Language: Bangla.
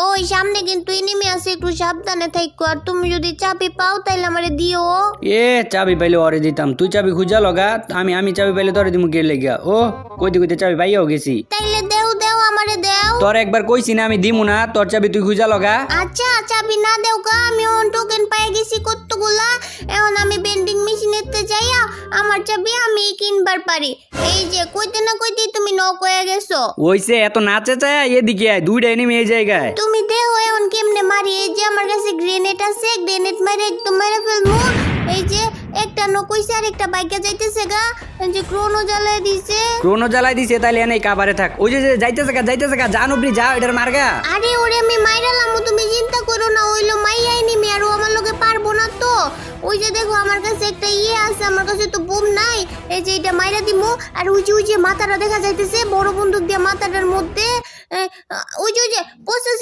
ওই সামনে কিন্তু এনিমি আছে, একটু সাবধানে থাকো। আর তুমি যদি চাবি পাও তাইলে আমারে দিও। এ চাবি পাইলে ওরে দিতাম, তুই চাবি খুঁজা লগা। আমি চাবি পাইলে তোরে দিমু গেলে গিয়া। ও কইতে কইতে চাবি পাইয়াও গেছি। তাইলে দেও আমারে দেও। তোর একবার কইছি না আমি দিমু না, তোর চাবি তুই খুঁজা লগা। আচ্ছা চাবি না দেও গা, আমি অন টোকেন পাই গেছি কতগুলা। এখন আমি বেন্ডিং মেশিনেতে যাইয়া আমার চাবি আমি কিনবার পারি। এই যে কইতে না কইতে তুমি নক হয়ে গেছো। ওইসে এত নাচে চায় এদিকে আয়, দুইটা এনিমি এই জায়গায়। তুমি দেও এখন কেমনে মারি। এই যে আমার কাছে গ্রেনেড আছে, গ্রেনেড মারে একদম মেরে ফেলবো। এই যে একটা নকইছে আর একটা বাইকে যাইতেছে গা। এই যে ক্রোনো জ্বালাই দিছে। ক্রোনো জ্বালাই দিছে, তাইলে এনে কাবারে থাক। ওই যে যাইতেছে গা জানুবরি যা এটার মারগা। আরে ওরে আমি মাইরালাম, তুমি চিন্তা করো না। ওইলো মাইয়াই নিমি আর ও আমার লগে পারবো না তো। ওই যে দেখো আমার কাছে একটা ইয়ে আছে, আমার কাছে তো বোম নাই। এই যে এটা মাইরা দিমু। আর ওই যে মাথাটা দেখা যাইতেছে, বড় বন্দুক দিয়ে মাথাটার মধ্যে ওই যে পচেছে